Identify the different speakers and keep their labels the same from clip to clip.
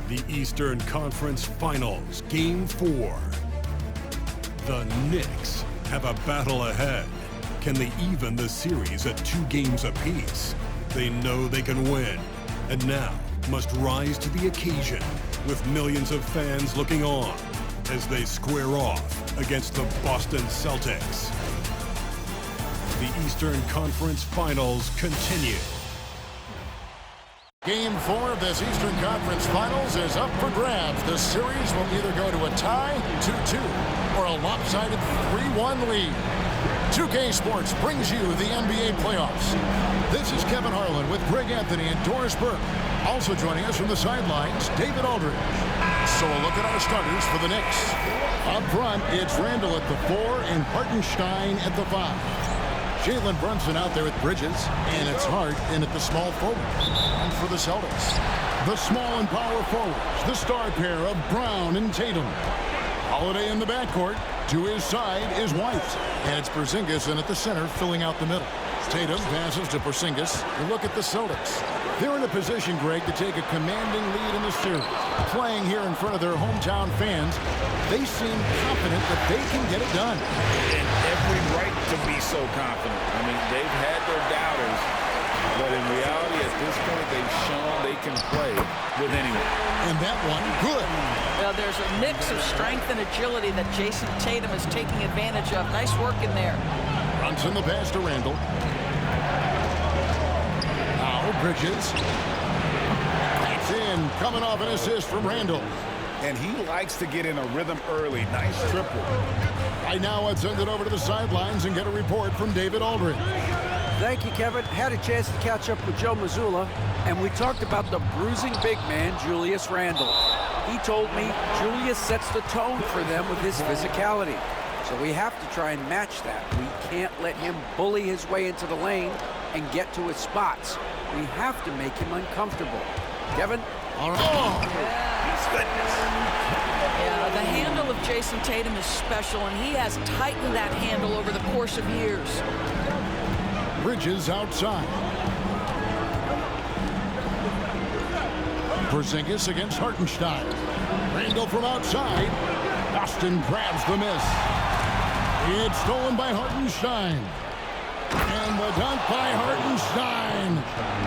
Speaker 1: The Eastern Conference Finals, Game 4. The Knicks have a battle ahead. Can they even the series at 2 games apiece? They know they can win, and now must rise to the occasion with millions of fans looking on as they square off against the Boston Celtics. The Eastern Conference Finals continue.
Speaker 2: Game 4 of this Eastern Conference Finals is up for grabs. The series will either go to a tie, 2-2, or a lopsided 3-1 lead. 2K Sports brings you the NBA playoffs. This is Kevin Harlan with Greg Anthony and Doris Burke. Also joining us from the sidelines, David Aldridge. So a look at our starters for the Knicks. Up front, it's Randall at the 4 and Hartenstein at the 5. Jalen Brunson out there with Bridges, and it's Hart in at the small forward. And for the Celtics, the small and power forwards, the star pair of Brown and Tatum. Holiday in the backcourt. To his side is White. And it's Porzingis in at the center, filling out the middle. Tatum passes to Porzingis. You look at the Celtics. They're in a position, Greg, to take a commanding lead in the series. Playing here in front of their hometown fans, they seem confident that they can get it done.
Speaker 3: And every right to be so confident. I mean, they've had their doubters, but in reality, at this point, they've shown they can play with anyone.
Speaker 2: And that one, good.
Speaker 4: Well, there's a mix of strength and agility that Jason Tatum is taking advantage of. Nice work in there.
Speaker 2: Brunson the pass to Randall. Now Bridges. That's in. Coming off an assist from Randall.
Speaker 3: And he likes to get in a rhythm early. Nice triple.
Speaker 2: Right now, let's send it over to the sidelines and get a report from David Aldridge.
Speaker 5: Thank you, Kevin. Had a chance to catch up with Joe Mazzulla, and we talked about the bruising big man, Julius Randle. He told me Julius sets the tone for them with his physicality. So we have to try and match that. We can't let him bully his way into the lane and get to his spots. We have to make him uncomfortable. Kevin?
Speaker 2: All right.
Speaker 4: Yeah, the handle of Jason Tatum is special, and he has tightened that handle over the course of years.
Speaker 2: Bridges outside. Porzingis against Hartenstein. Randall from outside. Boston grabs the miss. It's stolen by Hartenstein. And the dunk by Hartenstein.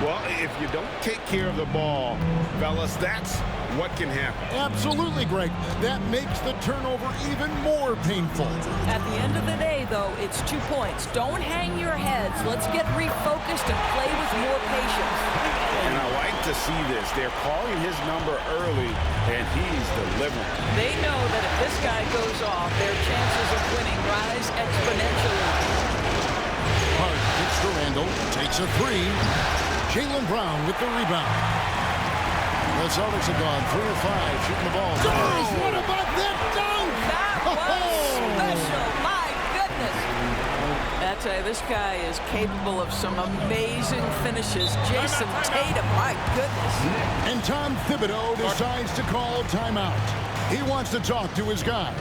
Speaker 3: Well, if you don't take care of the ball, fellas, that's what can happen.
Speaker 2: Absolutely, Greg. That makes the turnover even more painful.
Speaker 4: At the end of the day, though, it's 2 points. Don't hang your heads. Let's get refocused and play with more patience.
Speaker 3: And I like to see this. They're calling his number early, and he's delivering.
Speaker 4: They know that if this guy goes off, their chances of winning rise exponentially.
Speaker 2: Hart gets to Randall, takes a 3. Jaylen Brown with the rebound. The Celtics have gone 3 of 5 shooting the ball. Doris, what about that dunk?
Speaker 4: That was special. My goodness. I tell you, this guy is capable of some amazing finishes. Jason Tatum, my goodness.
Speaker 2: And Tom Thibodeau decides to call timeout. He wants to talk to his guys.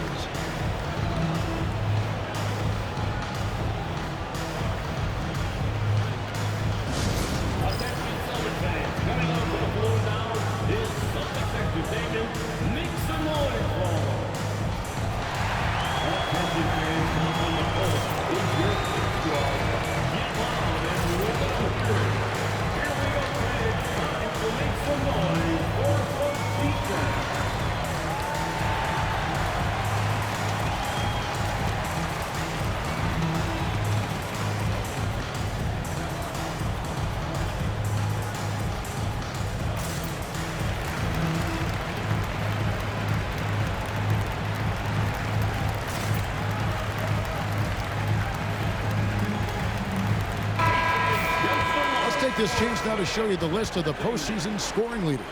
Speaker 2: This chance now to show you the list of the postseason scoring leaders.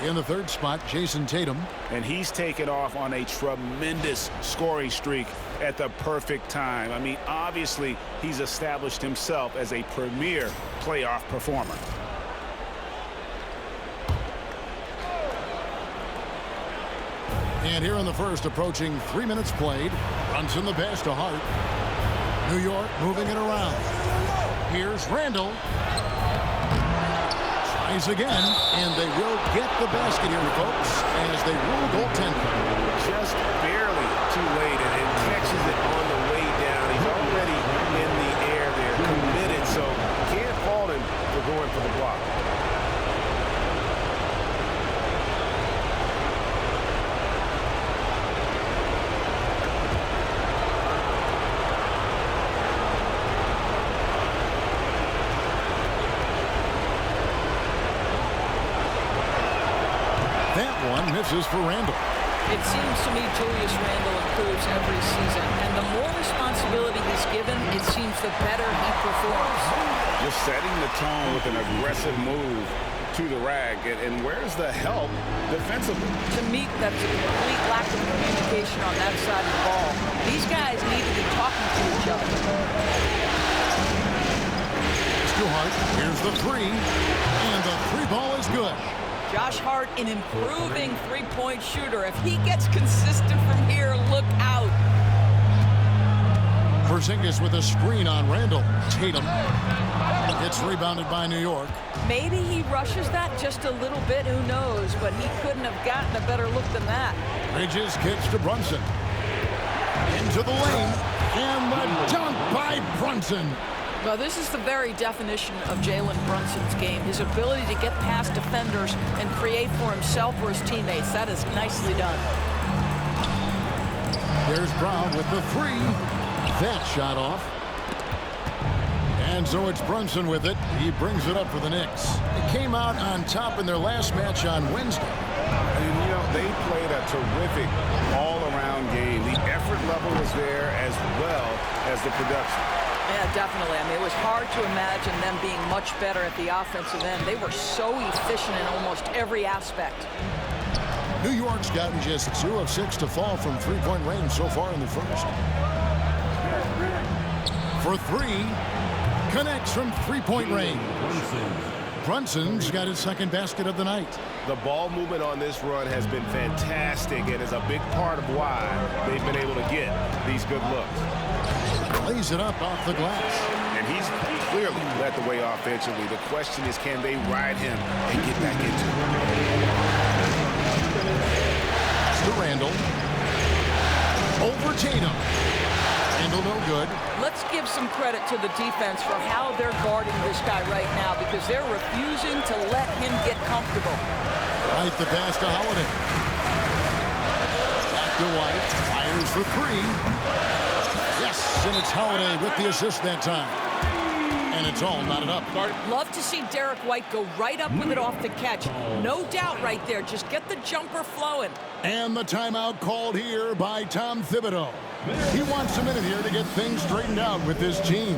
Speaker 2: In the 3rd spot, Jason Tatum.
Speaker 3: And he's taken off on a tremendous scoring streak at the perfect time. I mean, obviously, he's established himself as a premier playoff performer.
Speaker 2: And here in the first, approaching 3 minutes played. Brunson the pass to Hart. New York moving it around. Here's Randall. Tries again, and they will get the basket here, folks, as they rule goaltending.
Speaker 3: Just barely too late, and catches it on the way down. He's already in the air there, committed, so can't fault him for going for the block.
Speaker 2: That one misses for Randall.
Speaker 4: It seems to me Julius Randle improves every season, and the more responsibility he's given, it seems the better he performs.
Speaker 3: Just setting the tone with an aggressive move to the rag, and where's the help defensively?
Speaker 4: To me, that's a complete lack of communication on that side of the ball. These guys need to be talking to each other.
Speaker 2: Hart, here's the three, and the three ball is good.
Speaker 4: Josh Hart, an improving three-point shooter. If he gets consistent from here, look out.
Speaker 2: Porzingis with a screen on Randall. Tatum gets rebounded by New York.
Speaker 4: Maybe he rushes that just a little bit, who knows, but he couldn't have gotten a better look than that.
Speaker 2: Bridges kicks to Brunson. Into the lane, and the dunk by Brunson.
Speaker 4: Well, this is the very definition of Jalen Brunson's game. His ability to get past defenders and create for himself or his teammates. That is nicely done.
Speaker 2: There's Brown with the three. That shot off. And so it's Brunson with it. He brings it up for the Knicks. They came out on top in their last match on Wednesday.
Speaker 3: And, you know, they played a terrific all-around game. The effort level was there as well as the production.
Speaker 4: Yeah, definitely. I mean, it was hard to imagine them being much better at the offensive end. They were so efficient in almost every aspect.
Speaker 2: New York's gotten just 2 of 6 to fall from three-point range so far in the first. For three, connects from three-point range. Brunson's got his second basket of the night.
Speaker 3: The ball movement on this run has been fantastic and is a big part of why they've been able to get these good looks.
Speaker 2: Lays it up off the glass.
Speaker 3: And he's clearly led the way offensively. The question is, can they ride him and get back into it?
Speaker 2: To Randall. Over Tatum. Randall no good.
Speaker 4: Let's give some credit to the defense for how they're guarding this guy right now, because they're refusing to let him get comfortable.
Speaker 2: Right the pass to Holiday. Back to White. Fires for three. Yes, and it's Holiday with the assist that time. And it's all knotted up.
Speaker 4: Love to see Derek White go right up with it off the catch. No doubt right there. Just get the jumper flowing.
Speaker 2: And the timeout called here by Tom Thibodeau. He wants a minute here to get things straightened out with this team.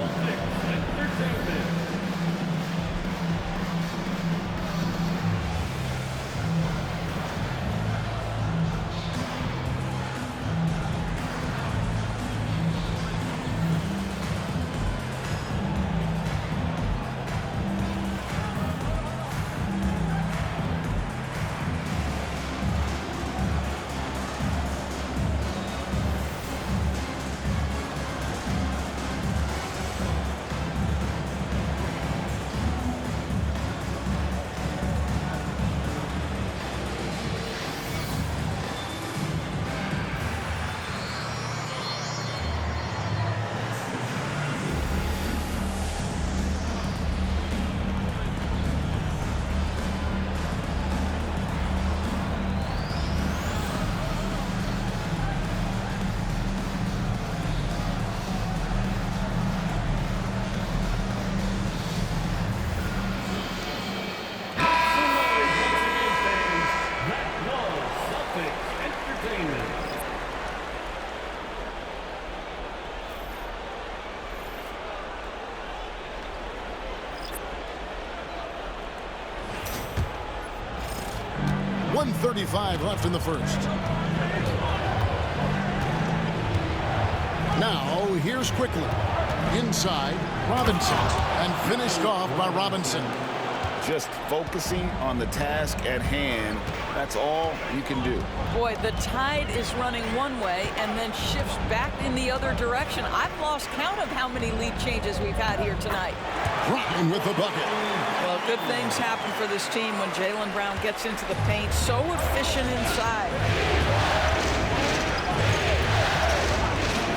Speaker 2: .135 left in the first. Now, here's Quickly. Inside, Robinson. And finished off by Robinson.
Speaker 3: Just focusing on the task at hand. That's all you can do.
Speaker 4: Boy, the tide is running one way and then shifts back in the other direction. I've lost count of how many lead changes we've had here tonight.
Speaker 2: Ryan with the bucket.
Speaker 4: Well, good things happen for this team when Jaylen Brown gets into the paint. So efficient inside.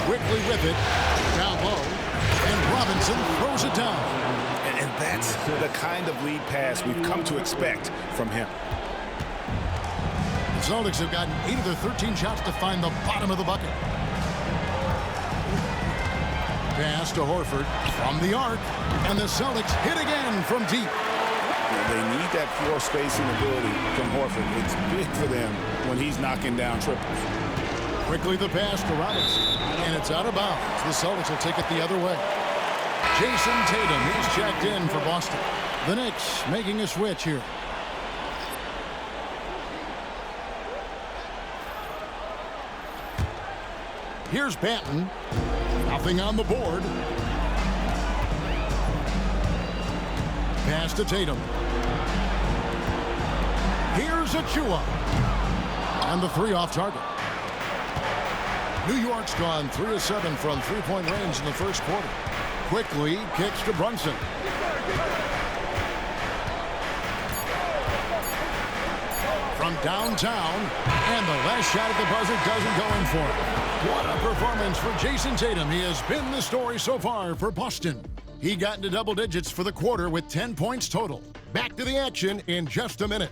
Speaker 2: Quickly with it. Down low. And Robinson throws it down.
Speaker 3: And that's the kind of lead pass we've come to expect from him.
Speaker 2: The Celtics have gotten 8 of their 13 shots to find the bottom of the bucket. Pass to Horford from the arc. And the Celtics hit again from deep.
Speaker 3: They need that floor spacing ability from Horford. It's big for them when he's knocking down triples.
Speaker 2: Quickly the pass to Robinson. And it's out of bounds. The Celtics will take it the other way. Jason Tatum, he's checked in for Boston. The Knicks making a switch here. Here's Banton. Nothing on the board. Pass to Tatum. Here's Achua. And the 3 off target. New York's gone 3 of 7 from three-point range in the first quarter. Quickly kicks to Brunson. From downtown, and the last shot at the buzzer doesn't go in for him. What a performance for Jason Tatum. He has been the story so far for Boston. He got into double digits for the quarter with 10 points total. Back to the action in just a minute.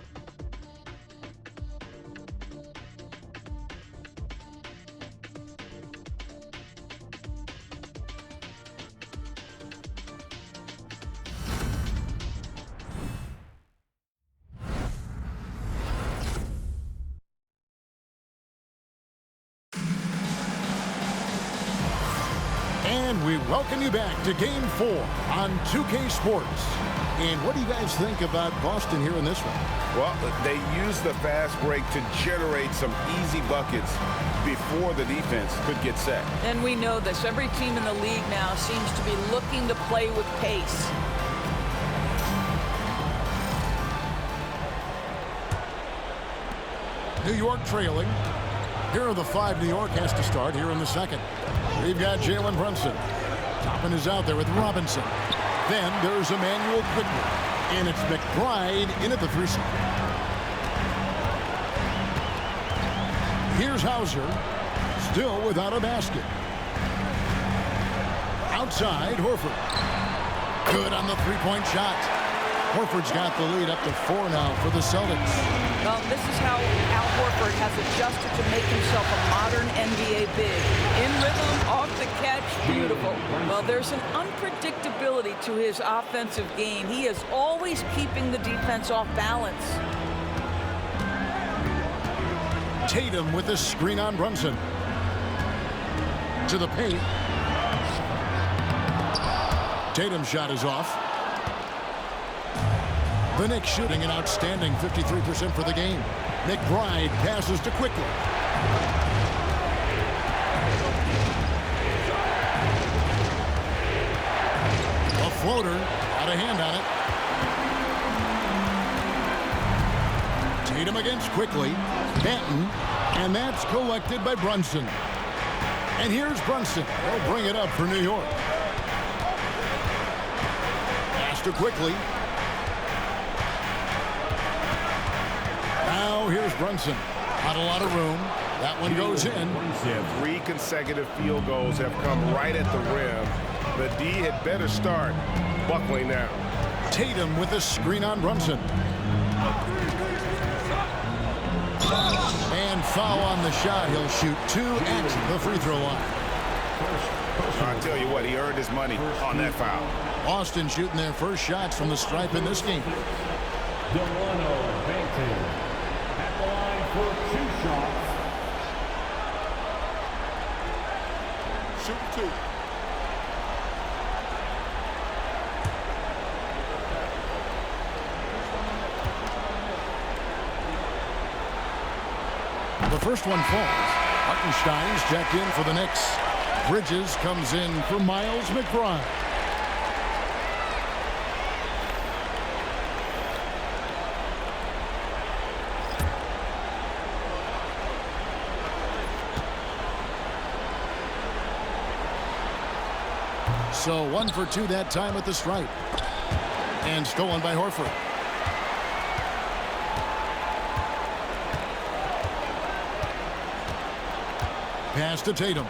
Speaker 2: And we welcome you back to Game 4 on 2K Sports. And what do you guys think about Boston here in this one?
Speaker 3: Well, they use the fast break to generate some easy buckets before the defense could get set.
Speaker 4: And we know this. Every team in the league now seems to be looking to play with pace.
Speaker 2: New York trailing. Here are the 5 New York has to start here in the second. We've got Jalen Brunson. Toppin is out there with Robinson. Then there's Emmanuel Quickly. And it's McBride in at the 3 spot. Here's Hauser. Still without a basket. Outside, Horford. Good on the 3-point shot. Horford's got the lead up to 4 now for the Celtics.
Speaker 4: Well, this is how Al Horford has adjusted to make himself a modern NBA big. In rhythm, off the catch, beautiful. Well, there's an unpredictability to his offensive game. He is always keeping the defense off balance.
Speaker 2: Tatum with a screen on Brunson. To the paint. Tatum's shot is off. The Knicks shooting an outstanding 53% for the game. McBride passes to Quickly. A floater, got a hand on it. Tatum against Quickly. Banton, and that's collected by Brunson. And here's Brunson. They'll bring it up for New York. Pass to Quickly. Now here's Brunson. Not a lot of room. That one goes in.
Speaker 3: Yeah, 3 consecutive field goals have come right at the rim. The D had better start buckling now.
Speaker 2: Tatum with a screen on Brunson. And foul on the shot. He'll shoot 2 at the free throw line.
Speaker 3: I'll tell you what, he earned his money on that foul.
Speaker 2: Boston shooting their first shots from the stripe in this game.
Speaker 6: Delano Banton at the line for 2 shots.
Speaker 3: Shoot 2.
Speaker 2: The first one falls. Hartenstein's checked in for the Knicks. Bridges comes in for Miles McBride. So 1 for 2 that time at the stripe. And stolen by Horford. Pass to Tatum.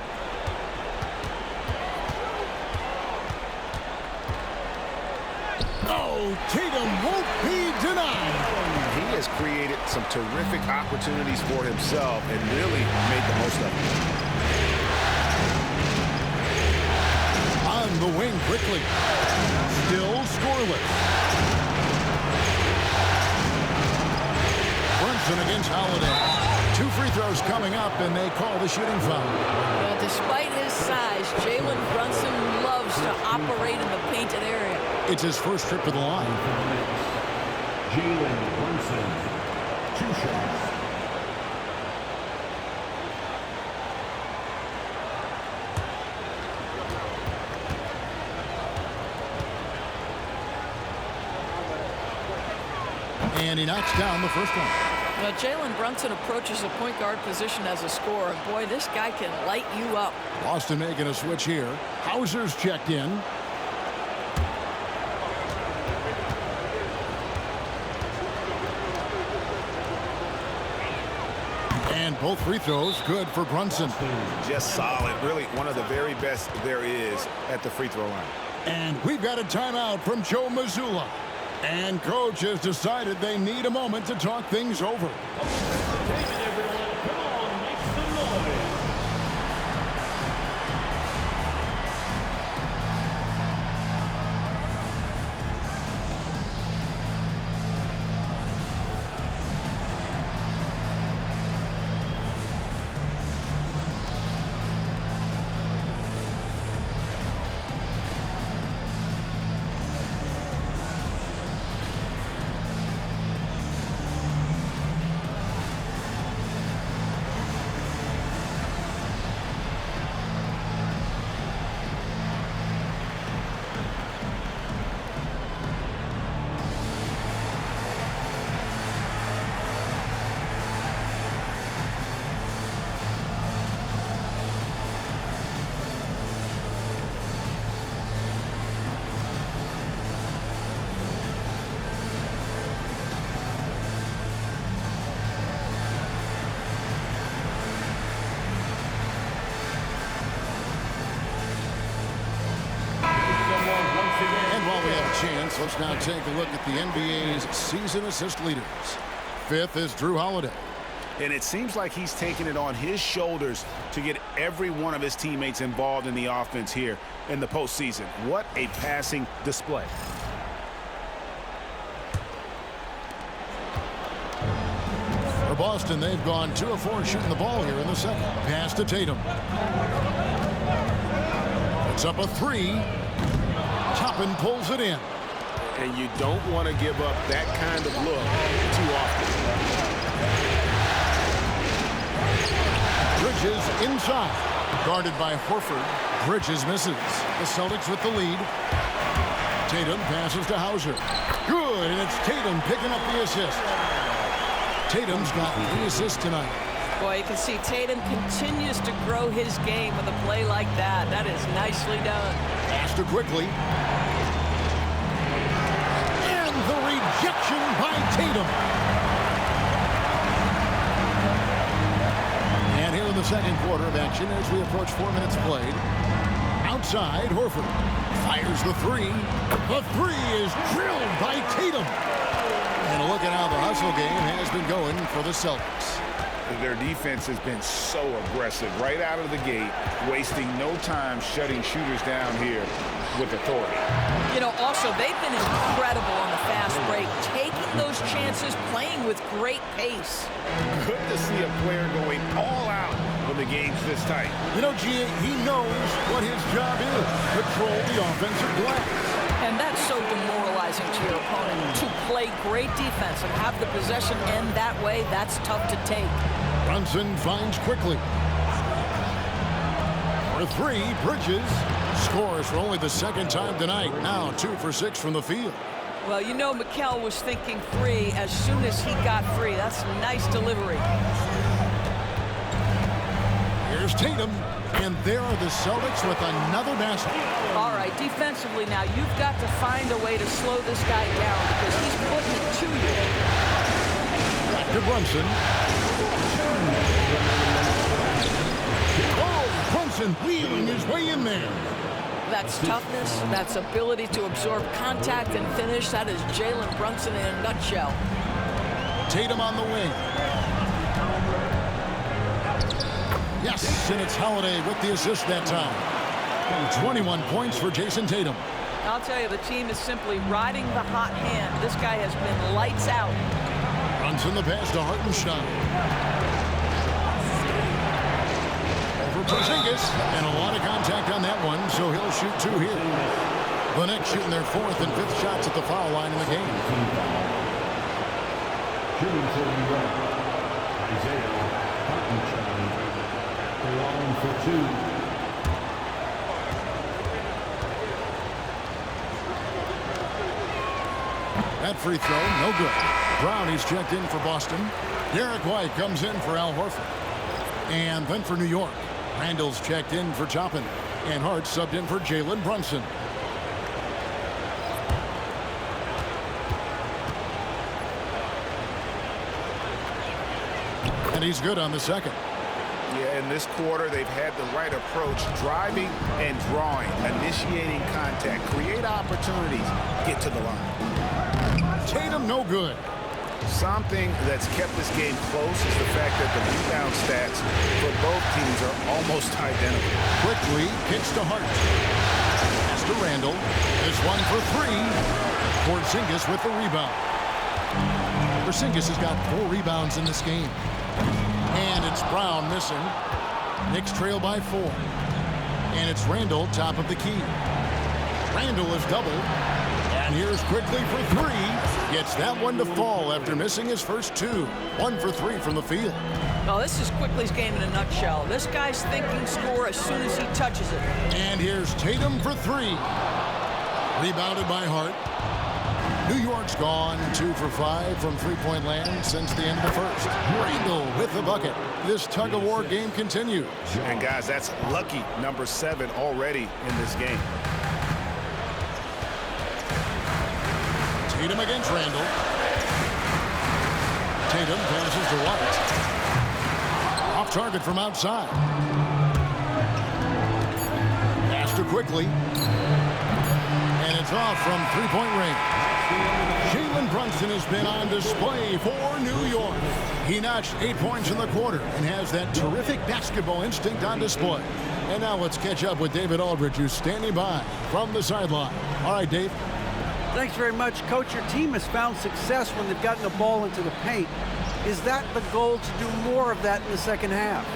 Speaker 2: Oh, Tatum won't be denied.
Speaker 3: He has created some terrific opportunities for himself and really made the most of them.
Speaker 2: On the wing quickly. Still scoreless. Brunson against Holiday. 2 free throws coming up, and they call the shooting foul.
Speaker 4: Well, despite his size, Jalen Brunson loves to operate in the painted area.
Speaker 2: It's his first trip to the line.
Speaker 6: Jalen Brunson, 2 shots.
Speaker 2: And he knocks down the first one.
Speaker 4: Well, Jalen Brunson approaches the point guard position as a scorer. Boy, this guy can light you up.
Speaker 2: Boston making a switch here. Hauser's checked in. And both free throws good for Brunson.
Speaker 3: Just solid. Really one of the very best there is at the free throw line.
Speaker 2: And we've got a timeout from Joe Mazzulla. And coach has decided they need a moment to talk things over. Let's now take a look at the NBA's season assist leaders. 5th is Drew Holiday.
Speaker 3: And it seems like he's taking it on his shoulders to get every one of his teammates involved in the offense here in the postseason. What a passing display.
Speaker 2: For Boston, they've gone 2 of 4 shooting the ball here in the second. Pass to Tatum. It's up a 3. Toppin pulls it in.
Speaker 3: And you don't want to give up that kind of look too often.
Speaker 2: Bridges inside. Guarded by Horford. Bridges misses. The Celtics with the lead. Tatum passes to Hauser. Good, and it's Tatum picking up the assist. Tatum's got 3 assists tonight.
Speaker 4: Boy, you can see Tatum continues to grow his game with a play like that. That is nicely done.
Speaker 2: Pass to quickly. The rejection by Tatum. And here in the second quarter of action as we approach 4 minutes played. Outside, Horford fires the 3. The 3 is drilled by Tatum. And look at how the hustle game has been going for the Celtics.
Speaker 3: Their defense has been so aggressive right out of the gate, wasting no time shutting shooters down here with authority.
Speaker 4: You know, also, they've been incredible on the fast break, taking those chances, playing with great pace.
Speaker 3: Good to see a player going all out when the game's this tight.
Speaker 2: You know, G.A., he knows what his job is. Control the offensive glass.
Speaker 4: And that's so demoralizing to your opponent. To play great defense and have the possession end that way, that's tough to take.
Speaker 2: Brunson finds quickly. For 3, Bridges scores for only the second time tonight. Now 2 for 6 from the field.
Speaker 4: Well, you know Mikal was thinking 3 as soon as he got free. That's a nice delivery.
Speaker 2: Here's Here's Tatum. And there are the Celtics with another basket.
Speaker 4: All right, defensively now, you've got to find a way to slow this guy down because he's putting it to you.
Speaker 2: Back to Brunson. Oh, Brunson wheeling his way in there.
Speaker 4: That's toughness. That's ability to absorb contact and finish. That is Jalen Brunson in a nutshell.
Speaker 2: Tatum on the wing. Yes, and it's Holiday with the assist that time. 21 points for Jason Tatum.
Speaker 4: I'll tell you, the team is simply riding the hot hand. This guy has been lights out.
Speaker 2: Brunson the pass to Hartenstein. Over Porzingis, and a lot of contact on that one, so he'll shoot 2 here. The Knicks shooting their 4th and 5th shots at the foul line in the game.
Speaker 6: Shooting for New York, Isaiah Hartenstein. Along for 2.
Speaker 2: That free throw, no good. Brown, he's checked in for Boston. Derek White comes in for Al Horford. And then for New York, Randall's checked in for Toppin. And Hart subbed in for Jalen Brunson. And he's good on the second.
Speaker 3: Yeah, in this quarter, they've had the right approach, driving and drawing, initiating contact, create opportunities, get to the line.
Speaker 2: Tatum, no good.
Speaker 3: Something that's kept this game close is the fact that the rebound stats for both teams are almost identical.
Speaker 2: Quickly kicks to Hart. Pass to Randall. This one for 3. Porzingis with the rebound. Porzingis has got 4 rebounds in this game. And it's Brown missing. Knicks trail by 4. And it's Randall top of the key. Randall is doubled. And here's Quickly for 3. Gets that one to fall after missing his first 2. 1 for 3 from the field.
Speaker 4: Oh, this is Quickly's game in a nutshell. This guy's thinking score as soon as he touches it.
Speaker 2: And here's Tatum for 3. Rebounded by Hart. New York's gone 2 for 5 from three-point land since the end of the first. Randall with the bucket. This tug-of-war game continues.
Speaker 3: And guys, that's lucky number 7 already in this game.
Speaker 2: Tatum against Randall. Tatum passes to White. Off target from outside. Pass to Quickly. And it's off from three-point range. Jalen Brunson has been on display for New York. He notched 8 points in the quarter and has that terrific basketball instinct on display. And now let's catch up with David Aldridge, who's standing by from the sideline. All right, Dave.
Speaker 5: Thanks very much, Coach. Your team has found success when they've gotten the ball into the paint. Is that the goal, to do more of that in the second half?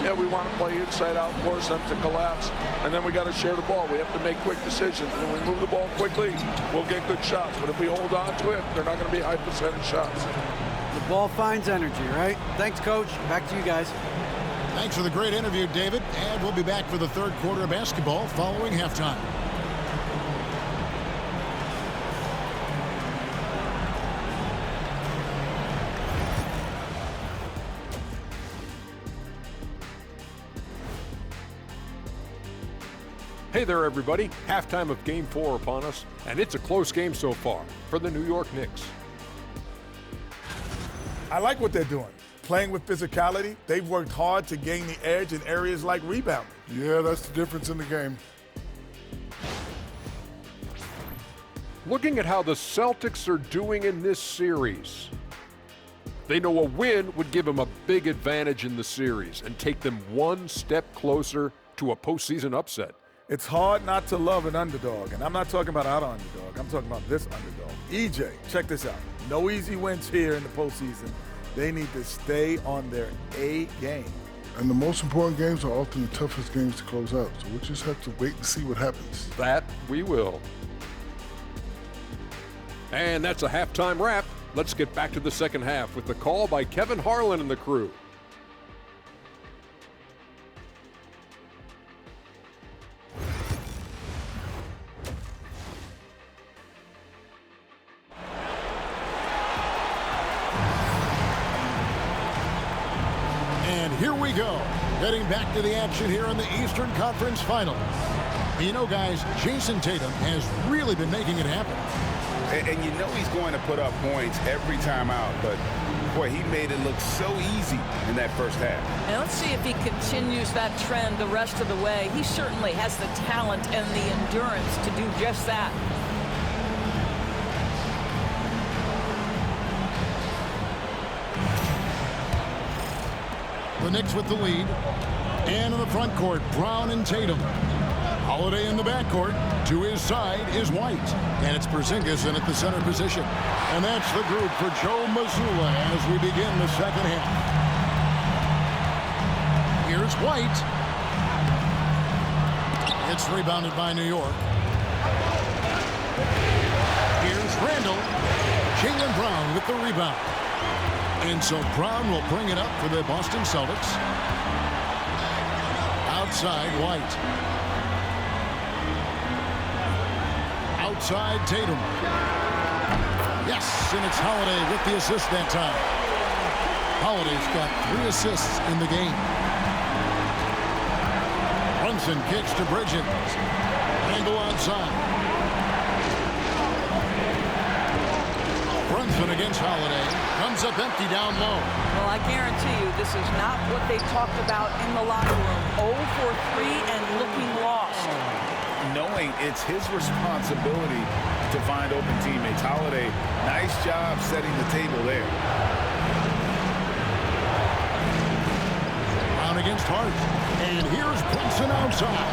Speaker 7: Yeah, we want to play inside out, force them to collapse, and then we got to share the ball. We have to make quick decisions. When we move the ball quickly, we'll get good shots. But if we hold on to it, they're not going to be high percentage shots.
Speaker 5: The ball finds energy, right? Thanks, Coach. Back to you guys.
Speaker 2: Thanks for the great interview, David. And we'll be back for the third quarter of basketball following halftime.
Speaker 8: Hey there, everybody. Halftime of Game 4 upon us, and it's a close game so far for the New York Knicks.
Speaker 9: I like what they're doing. Playing with physicality, they've worked hard to gain the edge in areas like rebounding.
Speaker 10: Yeah, that's the difference in the game.
Speaker 8: Looking at how the Celtics are doing in this series, they know a win would give them a big advantage in the series and take them one step closer to a postseason upset.
Speaker 9: It's hard not to love an underdog, and I'm not talking about our underdog. I'm talking about this underdog. EJ, check this out. No easy wins here in the postseason. They need to stay on their A game.
Speaker 10: And the most important games are often the toughest games to close out, so we'll just have to wait and see what happens.
Speaker 8: That we will. And that's a halftime wrap. Let's get back to the second half with the call by Kevin Harlan and the crew.
Speaker 2: And here we go. Heading back to the action here in the Eastern Conference Finals. You know, guys, Jason Tatum has really been making it happen.
Speaker 3: And you know he's going to put up points every time out, but boy, he made it look so easy in that first half.
Speaker 4: And let's see if he continues that trend the rest of the way. He certainly has the talent and the endurance to do just that.
Speaker 2: The Knicks with the lead. And in the front court, Brown and Tatum. Holiday in the backcourt. To his side is White. And it's Porzingis in at the center position. And that's the group for Joe Mazzulla as we begin the second half. Here's White. It's rebounded by New York. Here's Randall. Jaylen Brown with the rebound. And so Brown will bring it up for the Boston Celtics. Outside, White. Outside, Tatum. Yes, and it's Holiday with the assist that time. Holiday's got 3 assists in the game. Brunson kicks to Bridges. Angle outside. Brunson against Holiday. Comes up empty down low.
Speaker 4: Well, I guarantee you this is not what they talked about in the locker room. 0 for 3 and looking lost.
Speaker 3: Knowing it's his responsibility to find open teammates. Holiday, nice job setting the table there.
Speaker 2: Brown against Hart. And here's Brunson outside.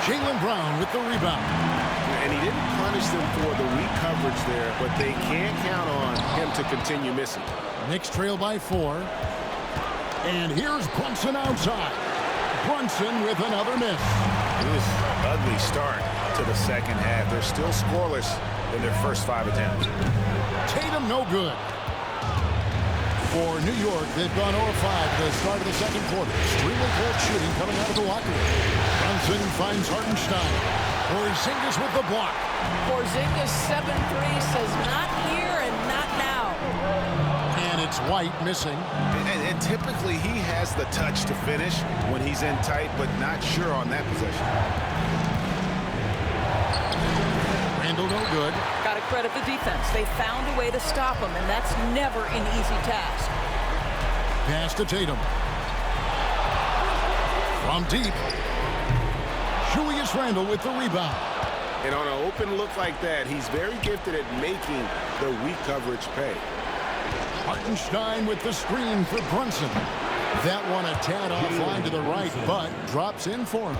Speaker 2: Jaylen Brown with the rebound.
Speaker 3: And he didn't punish them for the weak coverage there, but they can't count on him to continue missing.
Speaker 2: Knicks trail by 4. And here's Brunson outside. Brunson with another miss.
Speaker 3: This ugly start to the second half. They're still scoreless in their first 5 attempts.
Speaker 2: Tatum no good. For New York, they've gone 0-5 at the start of the second quarter. Extremely cold shooting coming out of the locker room. Brunson finds Hartenstein. Porzingis with the block.
Speaker 4: Porzingis 7-3 says not here and not now.
Speaker 2: And it's White missing.
Speaker 3: And typically he has the touch to finish when he's in tight, but not sure on that possession.
Speaker 2: Randall no good.
Speaker 4: Got to credit the defense. They found a way to stop him, and that's never an easy task.
Speaker 2: Pass to Tatum. From deep. Julius Randle with the rebound.
Speaker 3: And on an open look like that, he's very gifted at making the weak coverage pay.
Speaker 2: Hartenstein with the screen for Brunson. That one a tad offline to the right, but drops in for him.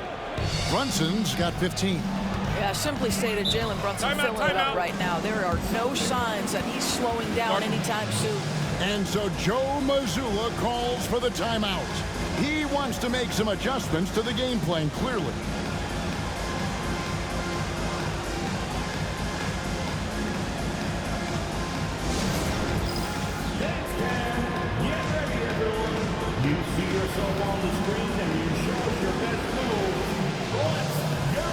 Speaker 2: Brunson's got 15.
Speaker 4: Yeah, simply stated, Jalen Brunson filling it up right now. There are no signs that he's slowing down anytime soon.
Speaker 2: And so Joe Mazzulla calls for the timeout. He wants to make some adjustments to the game plan, clearly.
Speaker 6: You see yourself on the screen and you show us your best move. Let's go!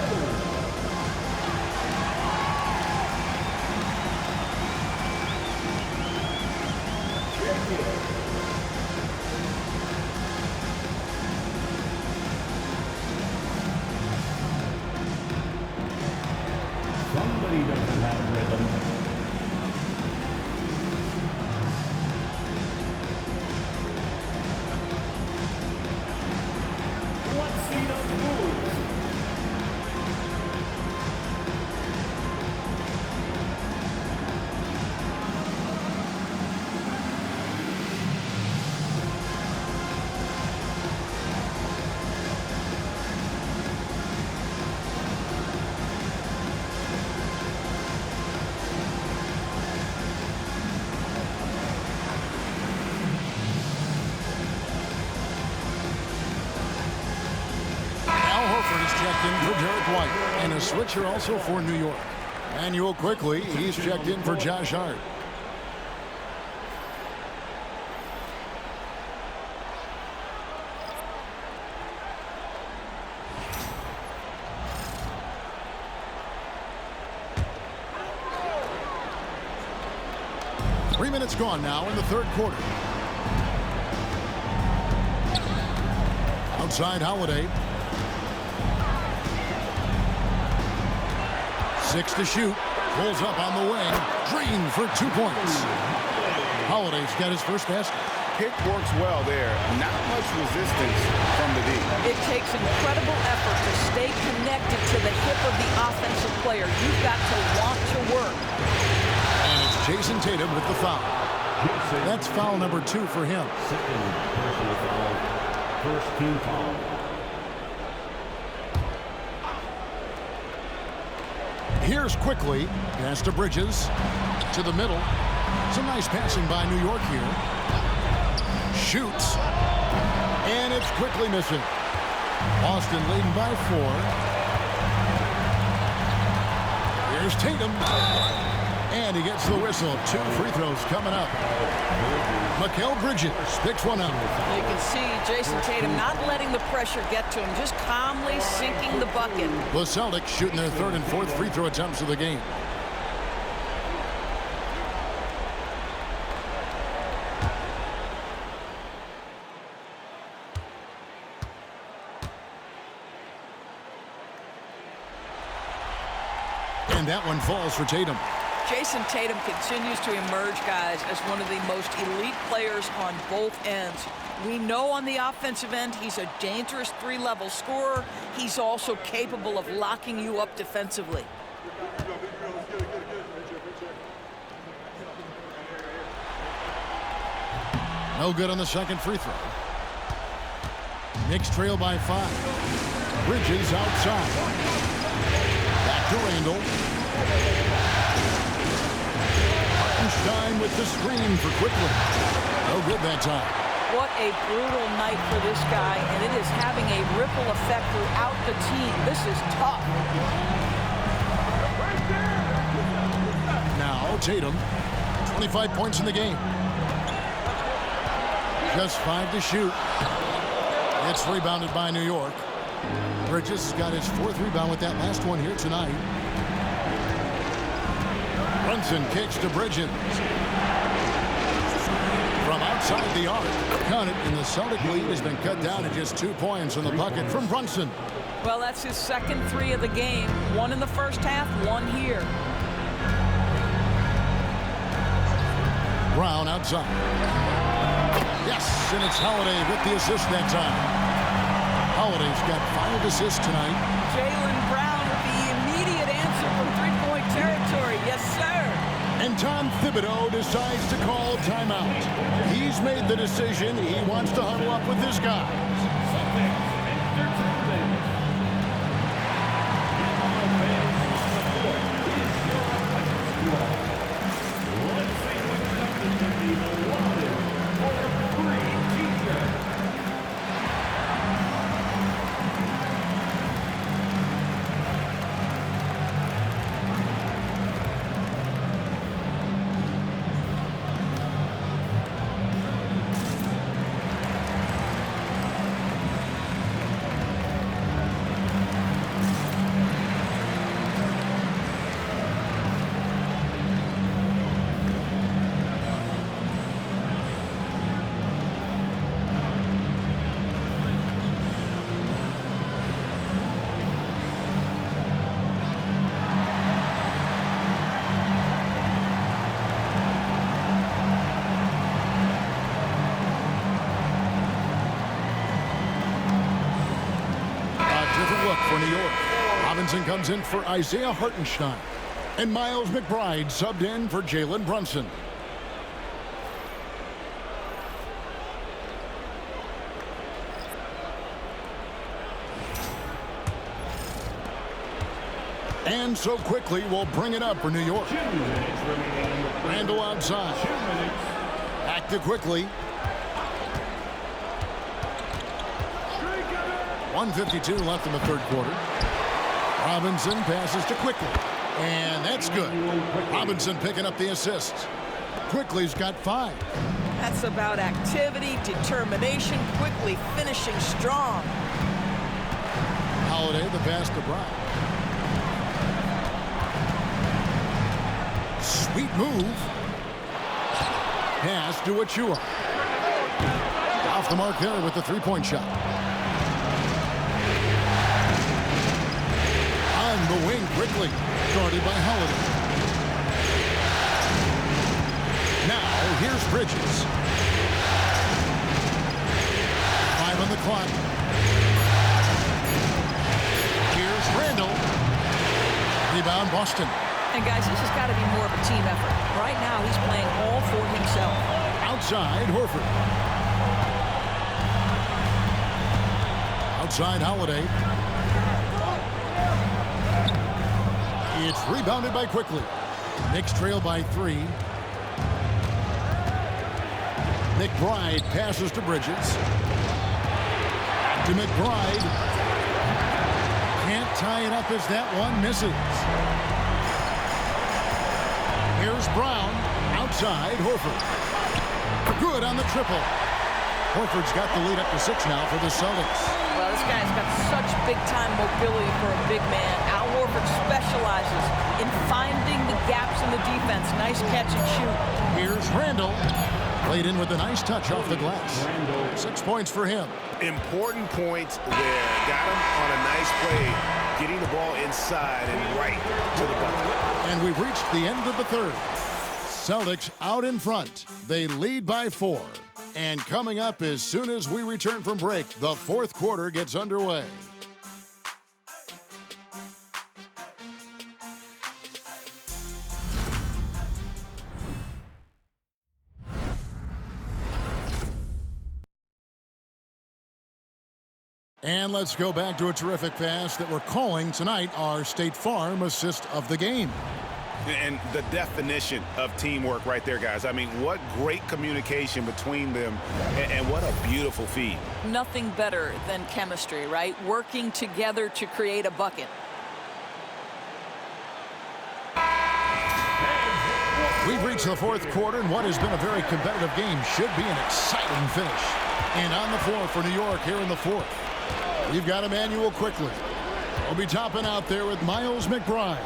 Speaker 6: Check it. Somebody doesn't have rhythm.
Speaker 2: Checked in for Derek White. And a switcher also for New York. Manuel quickly, he's checked in for Josh Hart. Three minutes gone now in the third quarter. Outside Holiday. 6 to shoot. Pulls up on the wing. Green for 2 points. Holiday's got his first basket.
Speaker 3: Pick works well there. Not much resistance from the D.
Speaker 4: It takes incredible effort to stay connected to the hip of the offensive player. You've got to want to work.
Speaker 2: And it's Jason Tatum with the foul. That's foul number 2 for him.
Speaker 6: Second personal foul. First team foul.
Speaker 2: Here's Quickly. Pass to Bridges. To the middle. Some nice passing by New York here. Shoots. And it's Quickly missing. Boston leading by 4. Here's Tatum. And he gets the whistle. 2 free throws coming up. Mikal Bridges picks one up.
Speaker 4: You can see Jason Tatum not letting the pressure get to him, just calmly sinking the bucket.
Speaker 2: The Celtics shooting their 3rd and 4th free throw attempts of the game. And that one falls for Tatum.
Speaker 4: Jason Tatum continues to emerge, guys, as one of the most elite players on both ends. We know on the offensive end he's a dangerous 3-level scorer. He's also capable of locking you up defensively.
Speaker 2: No good on the second free throw. Knicks trail by 5. Bridges outside. Back to Randall. Hartenstein with the screen for Quickly. No good that time.
Speaker 4: What a brutal night for this guy, and it is having a ripple effect throughout the team. This is tough.
Speaker 2: Now Tatum, 25 points in the game. Just 5 to shoot. It's rebounded by New York. Bridges got his 4th rebound with that last one here tonight. Brunson kicks to Bridges. From outside the arc, count it, and the Celtic lead has been cut down to just 2 points in the bucket from Brunson.
Speaker 4: Well, that's his second 3 of the game. 1 in the first half, 1 here.
Speaker 2: Brown outside. Yes, and it's Holiday with the assist that time. Holiday's got 5 assists tonight.
Speaker 4: Jaylen Brown with the immediate answer from 3-point territory. Yes, sir.
Speaker 2: And Tom Thibodeau decides to call timeout. He's made the decision. He wants to huddle up with his guys. For New York, Robinson comes in for Isaiah Hartenstein, and Miles McBride subbed in for Jalen Brunson. And so Quickly will bring it up for New York. Randall outside. Back to Quickly. 1:52 left in the 3rd quarter. Robinson passes to Quickly. And that's good. Robinson picking up the assists. Quickly's got 5.
Speaker 4: That's about activity, determination, Quickly finishing strong.
Speaker 2: Holiday, the pass to Brown. Sweet move. Pass to Achua. Off the mark there with the 3-point shot. the wing quickly. Guarded by Holiday. Now, here's Bridges. 5 on the clock. Here's Randall. Rebound, Boston.
Speaker 4: And guys, this has got to be more of a team effort. Right now, he's playing all for himself.
Speaker 2: Outside, Horford. Outside, Holiday. It's rebounded by Quickly. Knicks trail by 3. McBride passes to Bridges. To McBride. Can't tie it up as that one misses. Here's Brown. Outside, Horford. Good on the triple. Horford's got the lead up to 6 now for the Celtics.
Speaker 4: Well, this guy's got such big-time mobility for a big man. Al Horford specializes in finding the gaps in the defense. Nice catch and shoot.
Speaker 2: Here's Randall. Played in with a nice touch off the glass. 6 points for him.
Speaker 3: Important points there. Got him on a nice play, getting the ball inside and right to the bucket.
Speaker 2: And we've reached the end of the third. Celtics out in front. They lead by 4. And coming up as soon as we return from break, the fourth quarter gets underway. And let's go back to a terrific pass that we're calling tonight our State Farm assist of the game.
Speaker 3: And the definition of teamwork right there, guys. I mean, what great communication between them, and what a beautiful feed.
Speaker 4: Nothing better than chemistry, right? Working together to create a bucket.
Speaker 2: We've reached the fourth quarter, and what has been a very competitive game should be an exciting finish. And on the floor for New York here in the fourth, we've got Emmanuel Quickly. We'll be topping out there with Miles McBride.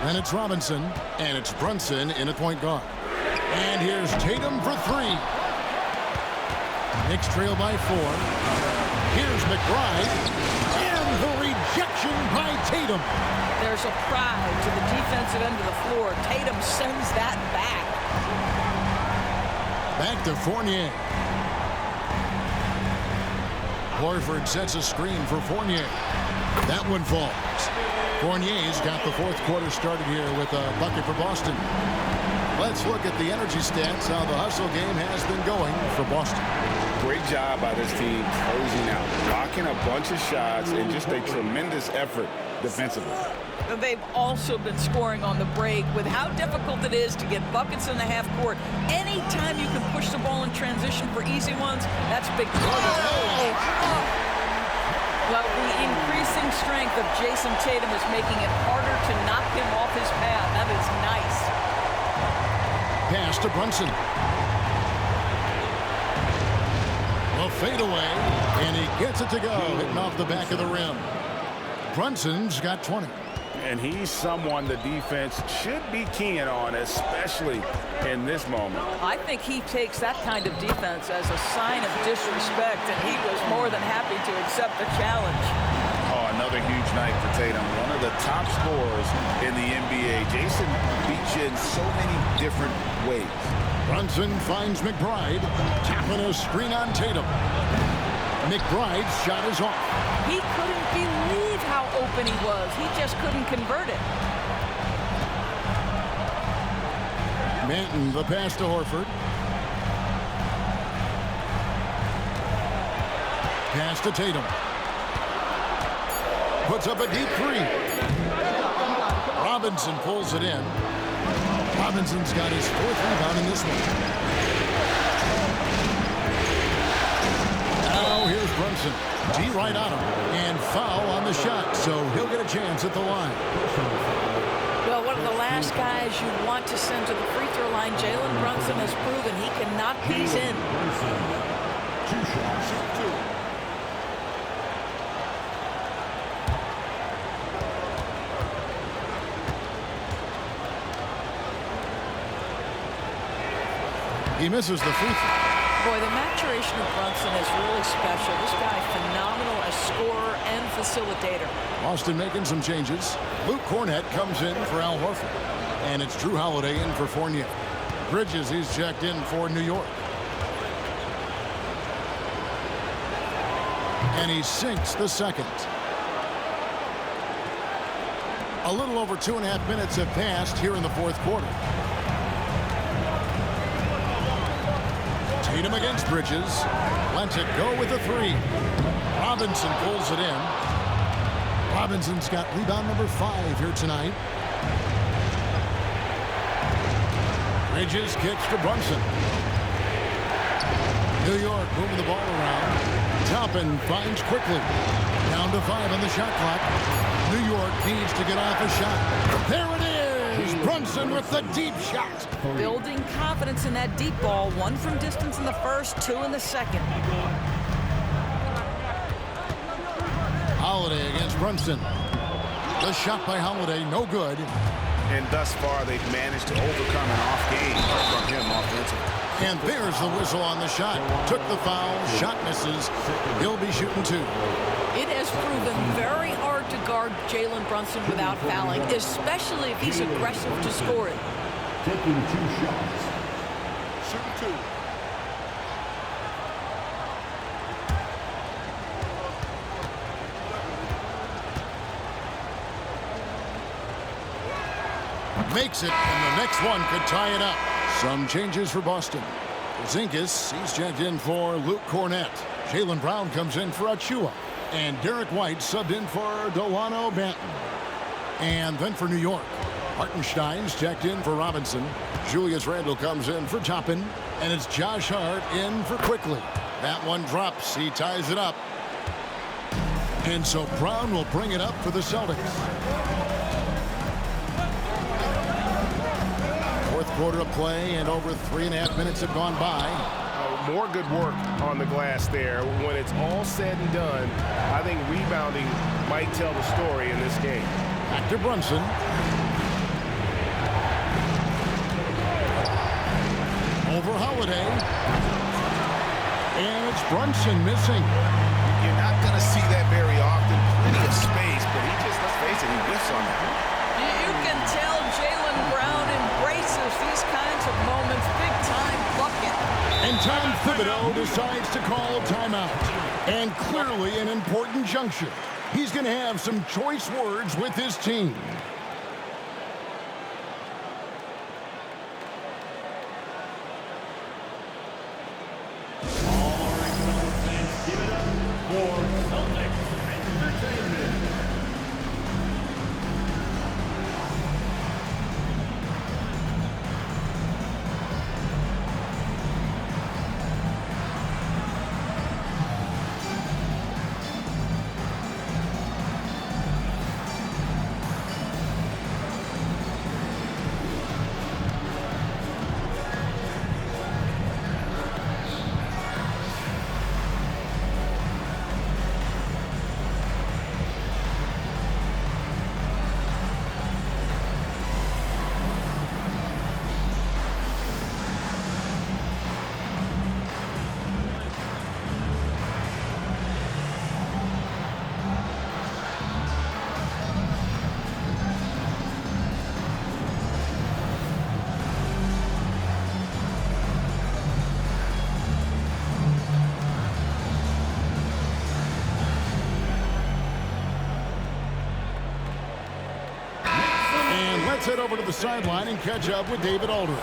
Speaker 2: Then it's Robinson, and it's Brunson in at point guard. And here's Tatum for 3. Knicks trail by 4. Here's McBride, and the rejection by Tatum.
Speaker 4: There's a pride to the defensive end of the floor. Tatum sends that back.
Speaker 2: Back to Fournier. Horford sets a screen for Fournier. That one falls. Fournier's got the fourth quarter started here with a bucket for Boston. Let's look at the energy stats, how the hustle game has been going for Boston.
Speaker 3: Great job by this team closing out, blocking a bunch of shots, and just a tremendous effort defensively.
Speaker 4: They've also been scoring on the break with how difficult it is to get buckets in the half court. Anytime you can push the ball in transition for easy ones, that's big. Well, the increasing strength of Jason Tatum is making it harder to knock him off his path. That is nice.
Speaker 2: Pass to Brunson. A fadeaway, and he gets it to go, hitting off the back of the rim. Brunson's got 20.
Speaker 3: And he's someone the defense should be keying on, especially in this moment.
Speaker 4: I think he takes that kind of defense as a sign of disrespect, and he was more than happy to accept the challenge.
Speaker 3: Oh, another huge night for Tatum. One of the top scorers in the NBA. Jason beats you in so many different ways.
Speaker 2: Brunson finds McBride, tapping a screen on Tatum. McBride's shot is off.
Speaker 4: He couldn't believe how open he was. He just couldn't convert it.
Speaker 2: Manton, the pass to Horford. Pass to Tatum. Puts up a deep 3. Robinson pulls it in. Robinson's got his 4th rebound in this one. Now here's Brunson. D right on him. And foul on the shot, so he'll get a chance at the line.
Speaker 4: Well, one of the last guys you want to send to the free throw line, Jalen Brunson has proven he can knock these in.
Speaker 6: 2 shots. 2.
Speaker 2: He misses the free throw.
Speaker 4: Boy, the maturation of Brunson is really special. This guy, phenomenal as scorer and facilitator.
Speaker 2: Boston making some changes. Luke Cornett comes in for Al Horford. And it's Drew Holiday in for Fournier. Bridges, he's checked in for New York. And he sinks the second. A little over 2.5 minutes have passed here in the fourth quarter. Tatum against Bridges. Lets it go with a three. Robinson pulls it in. Robinson's got rebound number 5 here tonight. Bridges kicks to Brunson. New York moving the ball around. Toppin finds quickly. Down to 5 on the shot clock. New York needs to get off a shot. There it is! Brunson with the deep shot.
Speaker 4: Building confidence in that deep ball. 1 from distance in the first, 2 in the second.
Speaker 2: Holiday against Brunson. The shot by Holiday, no good.
Speaker 3: And thus far, they've managed to overcome an off game from him offensively.
Speaker 2: And there's the whistle on the shot. Took the foul, shot misses. He'll be shooting 2.
Speaker 4: It has proven very hard to guard Jalen Brunson without fouling, especially if he's aggressive to score it.
Speaker 6: Taking 2 shots.
Speaker 7: Shooting 2.
Speaker 2: Makes it, and the next one could tie it up. Some changes for Boston. Porzingis, he's checked in for Luke Cornett. Jaylen Brown comes in for Achua. And Derek White subbed in for Delano Banton. And then for New York, Hartenstein's checked in for Robinson. Julius Randle comes in for Toppin. And it's Josh Hart in for Quickly. That one drops. He ties it up. And so Brown will bring it up for the Celtics. Fourth quarter of play, and over 3.5 minutes have gone by.
Speaker 3: More good work on the glass there. When it's all said and done, I think rebounding might tell the story in this game.
Speaker 2: Back to Brunson. Over Holiday. And it's Brunson missing.
Speaker 3: You're not going to see that very often. Plenty of space, but he just, let's face it, he whiffs on that.
Speaker 4: You can tell Jaylen Brown embraces these kinds of moments. Big-time bucket.
Speaker 2: And Tom Thibodeau decides to call a timeout. And clearly an important juncture. He's going to have some choice words with his team. Let's head over to the sideline and catch up with David Aldridge.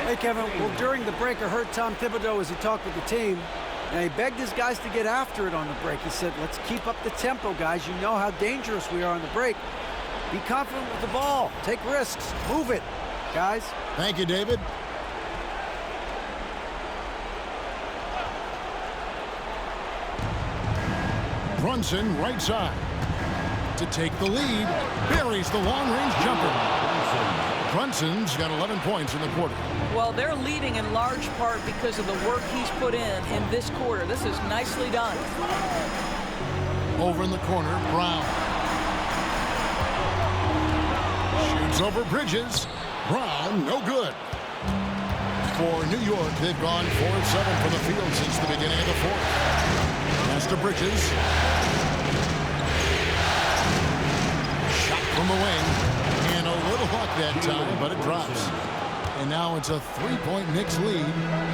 Speaker 5: Hey, Kevin. Well, during the break, I heard Tom Thibodeau as he talked with the team. And he begged his guys to get after it on the break. He said, let's keep up the tempo, guys. You know how dangerous we are on the break. Be confident with the ball. Take risks. Move it, guys.
Speaker 2: Thank you, David. Brunson, right side. To take the lead, buries the long-range jumper. Brunson's got 11 points in the quarter.
Speaker 4: Well, they're leading in large part because of the work he's put in this quarter. This is nicely done.
Speaker 2: Over in the corner, Brown. Shoots over Bridges. Brown, no good. For New York, they've gone 4 of 7 from the field since the beginning of the fourth. Pass to Bridges. Shot from the wing. And a little luck that time, but it drops. And now it's a 3-point Knicks lead.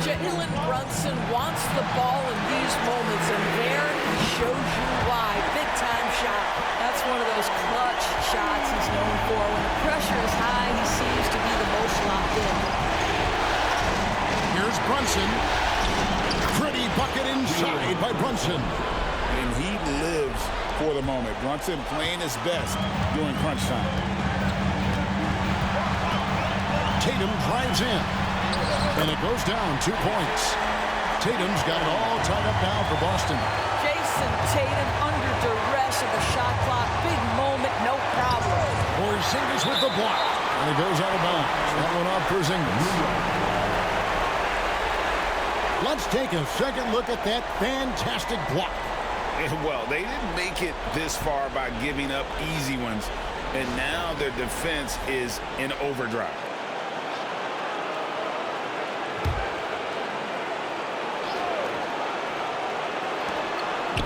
Speaker 4: Jalen Brunson wants the ball in these moments, and there he shows you why. Big-time shot. That's one of those clutch shots he's known for. When the pressure is high, he seems to be the most locked in.
Speaker 2: Here's Brunson. Pretty bucket inside by Brunson.
Speaker 3: And he lives for the moment. Brunson playing his best during crunch time.
Speaker 2: Tatum drives in. And it goes down 2 points. Tatum's got it all tied up now for Boston.
Speaker 4: Jason Tatum under duress of the shot clock. Big moment, no problem.
Speaker 2: Porzingis with the block. And it goes out of bounds. That one off Porzingis. Let's take a second look at that fantastic block.
Speaker 3: Well, they didn't make it this far by giving up easy ones. And now their defense is in overdrive.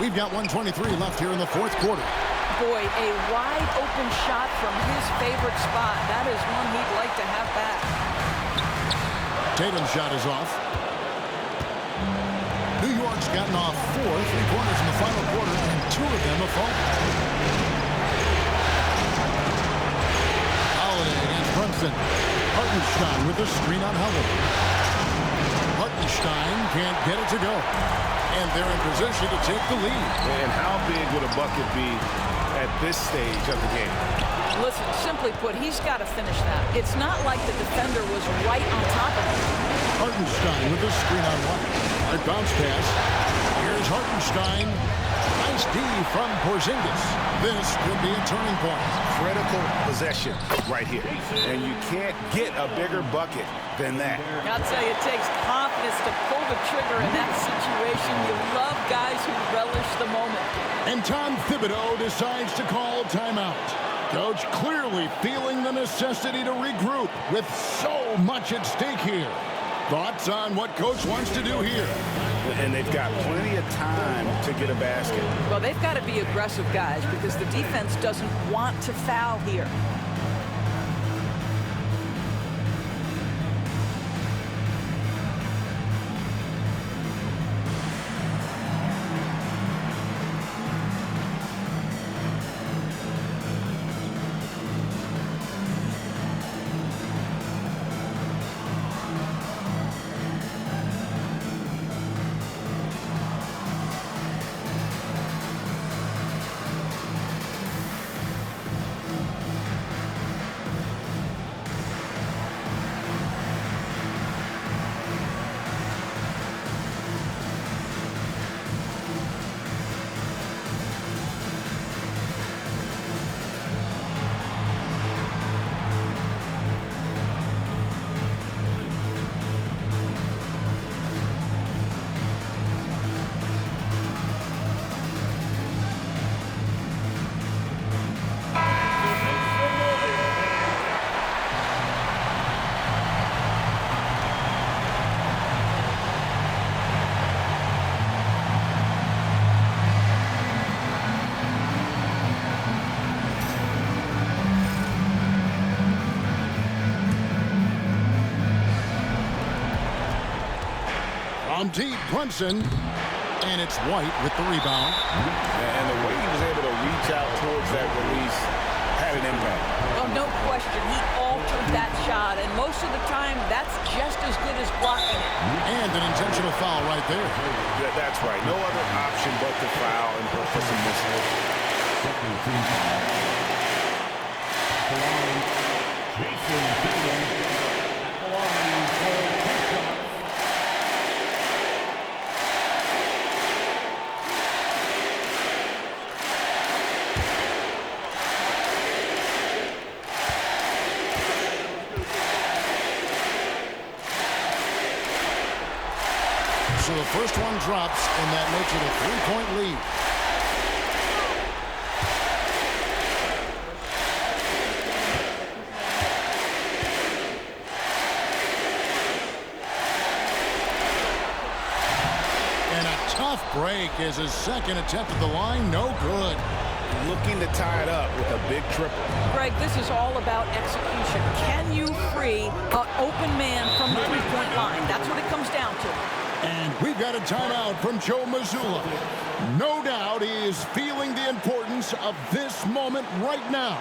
Speaker 2: We've got 1:23 left here in the fourth quarter.
Speaker 4: Boy, a wide open shot from his favorite spot. That is one he'd like to have back.
Speaker 2: Tatum's shot is off. New York's gotten off 4 3-pointers in the final quarter, and 2 of them have fallen. Holiday against Brunson. Hartenstein with the screen on Howard. Hartenstein can't get it to go. And they're in position to take the lead.
Speaker 3: And how big would a bucket be at this stage of the game?
Speaker 4: Listen, simply put, he's got to finish that. It's not like the defender was right on top of him.
Speaker 2: Hartenstein with the screen on one. Hard bounce pass. Here's Hartenstein. Nice D from Porzingis. This could be a turning point.
Speaker 3: Critical possession right here. And you can't get a bigger bucket than that.
Speaker 4: I'll tell you, it takes confidence to pull the trigger in that situation. You love guys who relish the moment.
Speaker 2: And Tom Thibodeau decides to call timeout. Coach clearly feeling the necessity to regroup with so much at stake here. Thoughts on what Coach wants to do here?
Speaker 3: And they've got plenty of time to get a basket.
Speaker 4: Well, they've got to be aggressive, guys, because the defense doesn't want to foul here.
Speaker 2: On deep, Brunson, and it's White with the rebound.
Speaker 3: And the way he was able to reach out towards that release had an impact.
Speaker 4: Well, no question, he altered that shot, and most of the time, that's just as good as blocking it.
Speaker 2: And an intentional foul right there.
Speaker 3: Yeah, that's right. No other option but to foul and hope for some misses.
Speaker 6: Jason Tatum at the line for 2 shots.
Speaker 2: So the first one drops, and that makes it a 3-point lead. Tough break as his second attempt at the line. No good.
Speaker 3: Looking to tie it up with a big triple.
Speaker 4: Greg, this is all about execution. Can you free an open man from the three-point line? That's what it comes down to.
Speaker 2: And we've got a timeout from Joe Mazzulla. No doubt he is feeling the importance of this moment right now.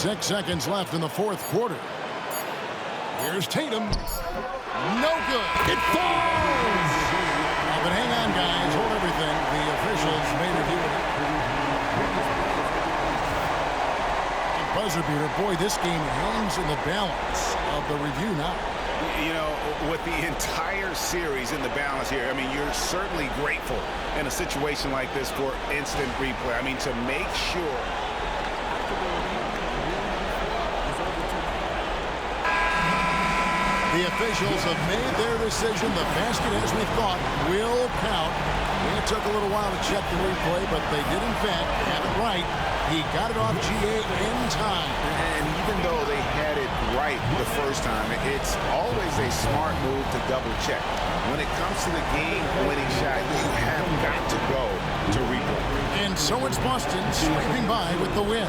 Speaker 2: Six seconds left in the fourth quarter. Here's Tatum. No good. It falls! But hang on, guys. Hold everything. The officials may review it. Buzzer beater. Boy, this game hangs in the balance of the review now.
Speaker 3: You know, with the entire series in the balance here, I mean, you're certainly grateful in a situation like this for instant replay. I mean, to make sure.
Speaker 2: The officials have made their decision. The basket, as we thought, will count. It took a little while to check the replay, but they did, in fact, have it right. He got it off GA in time.
Speaker 3: And even though they had it right the first time, it's always a smart move to double check. When it comes to the game-winning shot, you have got to go to replay.
Speaker 2: And so it's Boston scraping by with the win.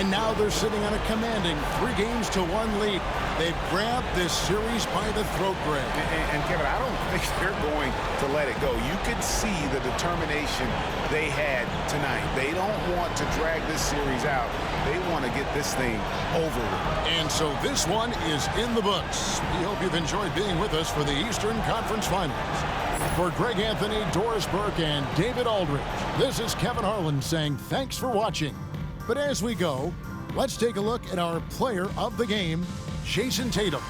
Speaker 2: And now they're sitting on a commanding 3-1 lead. They've grabbed this series by the throat, Greg.
Speaker 3: And Kevin, I don't think they're going to let it go. You could see the determination they had tonight. They don't want to drag this series out. They want to get this thing over with.
Speaker 2: And so this one is in the books. We hope you've enjoyed being with us for the Eastern Conference Finals. For Greg Anthony, Doris Burke, and David Aldridge, this is Kevin Harlan saying thanks for watching. But as we go, let's take a look at our player of the game, Jason Tatum.